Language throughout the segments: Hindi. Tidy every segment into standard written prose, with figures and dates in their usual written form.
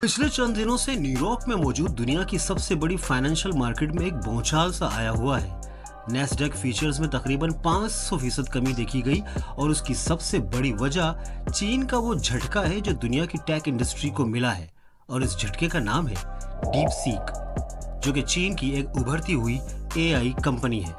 पिछले चंद दिनों से न्यूयॉर्क में मौजूद दुनिया की सबसे बड़ी फाइनेंशियल मार्केट में एक भूचाल सा आया हुआ है। नैस्डैक फीचर्स में तकरीबन 500% कमी देखी गई और उसकी सबसे बड़ी वजह चीन का वो झटका है जो दुनिया की टेक इंडस्ट्री को मिला है। और इस झटके का नाम है डीप सीक, जो कि चीन की एक उभरती हुई एआई कंपनी है।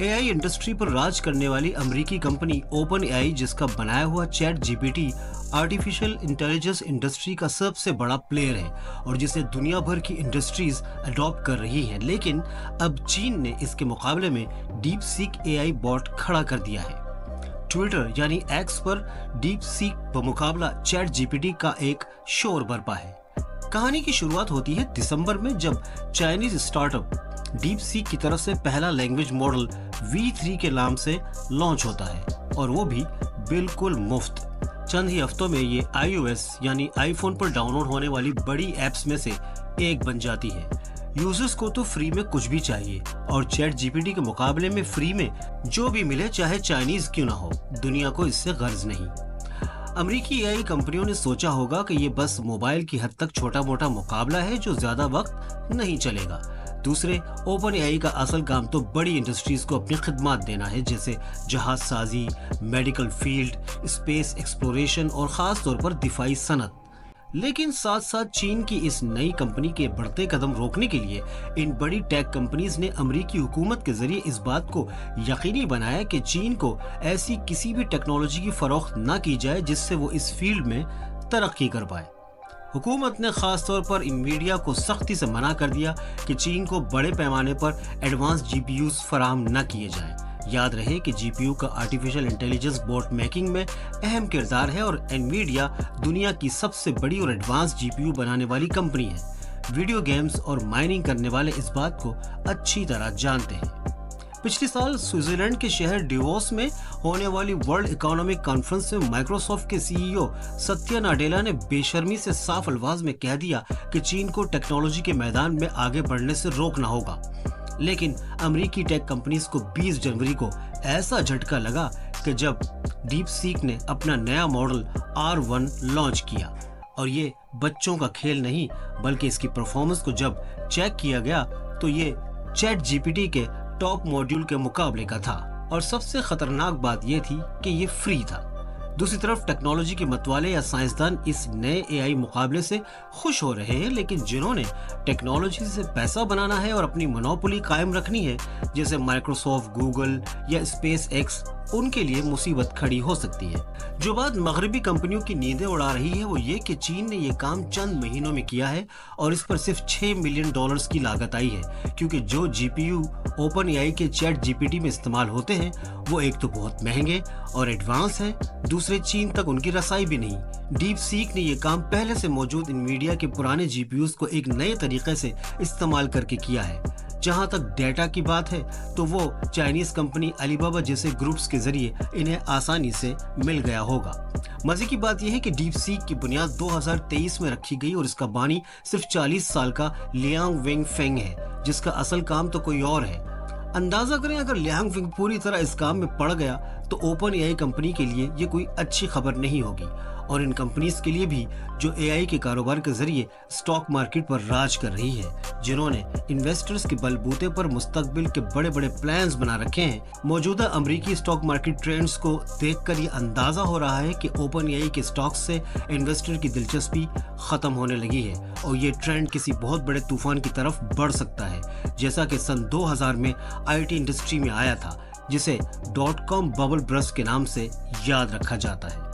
एआई इंडस्ट्री पर राज करने वाली अमेरिकी कंपनी ओपन एआई, जिसका बनाया हुआ chat GPT artificial intelligence industry का सबसे बड़ा प्लेयर है और जिसे दुनिया भर की इंडस्ट्रीज अडॉप्ट कर रही हैं। लेकिन अब चीन ने इसके मुकाबले में डीप सीक एआई बॉट खड़ा कर दिया है। ट्विटर यानी एक्स पर डीप सीक बमुकाबला चैट जीपीटी का एक शोर बरपा है। कहानी की शुरुआत होती है दिसंबर में, जब चाइनीज स्टार्टअप डीप सीक की तरफ से पहला लैंग्वेज मॉडल V3 के नाम से लॉन्च होता है और वो भी बिल्कुल मुफ्त। चंद ही हफ्तों में ये iOS यानी आईफोन पर डाउनलोड होने वाली बड़ी एप्स में से एक बन जाती है। यूजर्स को तो फ्री में कुछ भी चाहिए और चैट जीपीटी के मुकाबले में फ्री में जो भी मिले, चाहे चाइनीज क्यों ना हो, दुनिया को इससे गर्ज नहीं। अमेरिकी एआई कंपनियों ने सोचा होगा कि ये बस मोबाइल की हद तक छोटा मोटा मुकाबला है जो ज्यादा वक्त नहीं चलेगा। दूसरे, ओपन एआई का असल काम तो बड़ी इंडस्ट्रीज को अपनी खिदमत देना है, जैसे जहाज साजी, मेडिकल फील्ड, स्पेस एक्सप्लोरेशन और खास तौर पर दिफाई सनत। लेकिन साथ साथ चीन की इस नई कंपनी के बढ़ते कदम रोकने के लिए इन बड़ी टेक कंपनीज ने अमेरिकी हुकूमत के जरिए इस बात को यकीनी बनाया कि चीन को ऐसी किसी भी टेक्नोलॉजी की फरोख्त न की जाए जिससे वो इस फील्ड में तरक्की कर पाए। हुकूमत ने खास तौर पर इनवीडिया को सख्ती से मना कर दिया कि चीन को बड़े पैमाने पर एडवांस जीपीयूज फराहम न किए जाएं। याद रहे कि जीपीयू का आर्टिफिशियल इंटेलिजेंस बोर्ड मेकिंग में अहम किरदार है और एनवीडिया दुनिया की सबसे बड़ी और एडवांस जीपीयू बनाने वाली कंपनी है। वीडियो गेम्स और माइनिंग करने वाले इस बात को अच्छी तरह जानते हैं। पिछले साल स्विट्जरलैंड के शहर डिवोस में होने वाली वर्ल्ड इकोनॉमिक कॉन्फ्रेंस में माइक्रोसॉफ्ट के सीईओ सत्या नाडेला ने बेशर्मी से साफ अल्फाज में कह दिया कि चीन को टेक्नोलॉजी के मैदान में आगे बढ़ने से रोकना होगा। लेकिन अमेरिकी टेक कंपनीज को 20 जनवरी को ऐसा झटका लगा कि जब डीप सीक ने अपना नया मॉडल R1 लॉन्च किया और ये बच्चों का खेल नहीं बल्कि इसकी परफॉर्मेंस को जब चेक किया गया तो ये चैट जीपीटी के टॉप मॉड्यूल के मुकाबले का था। और सबसे खतरनाक बात यह थी कि ये फ्री था। दूसरी तरफ टेक्नोलॉजी के मतवाले या साइंसदान इस नए एआई मुकाबले से खुश हो रहे हैं, लेकिन जिन्होंने टेक्नोलॉजी से पैसा बनाना है और अपनी मोनोपोली कायम रखनी है, जैसे माइक्रोसॉफ्ट, गूगल या स्पेस एक्स, उनके लिए मुसीबत खड़ी हो सकती है। जो बात मगरबी कंपनियों की नींदें उड़ा रही है वो ये कि चीन ने ये काम चंद महीनों में किया है और इस पर सिर्फ $6 मिलियन की लागत आई है, क्योंकि जो जीपीयू ओपन एआई के चैट जीपीटी में इस्तेमाल होते हैं वो एक तो बहुत महंगे और एडवांस हैं, दूसरे चीन तक उनकी रसाई भी नहीं। डीप सीक ने ये काम पहले से मौजूद इनवीडिया के पुराने जीपीयूज को एक नए तरीके से इस्तेमाल करके किया है। जहां तक डेटा की बात है तो वो चाइनीज कंपनी अलीबाबा जैसे ग्रुप्स के जरिए इन्हें आसानी से मिल गया होगा। मजे की बात यह है कि डीप सीक की बुनियाद 2023 में रखी गई और इसका बानी सिर्फ 40 साल का लियांग वेंगफेंग है, जिसका असल काम तो कोई और है। अंदाजा करें, अगर लियांग वेंग पूरी तरह इस काम में पड़ गया तो ओपन एआई कंपनी के लिए ये कोई अच्छी खबर नहीं होगी और इन कंपनीज के लिए भी जो एआई के कारोबार के जरिए स्टॉक मार्केट पर राज कर रही है, जिन्होंने इन्वेस्टर्स के बलबूते पर मुस्तकबिल के बड़े बड़े प्लान्स बना रखे हैं। मौजूदा अमेरिकी स्टॉक मार्केट ट्रेंड्स को देखकर ये अंदाजा हो रहा है कि ओपन एआई के स्टॉक्स से इन्वेस्टर की दिलचस्पी खत्म होने लगी है और ये ट्रेंड किसी बहुत बड़े तूफान की तरफ बढ़ सकता है, जैसा कि सन 2000 में आईटी इंडस्ट्री में आया था, जिसे .com बबल बर्स्ट के नाम से याद रखा जाता है।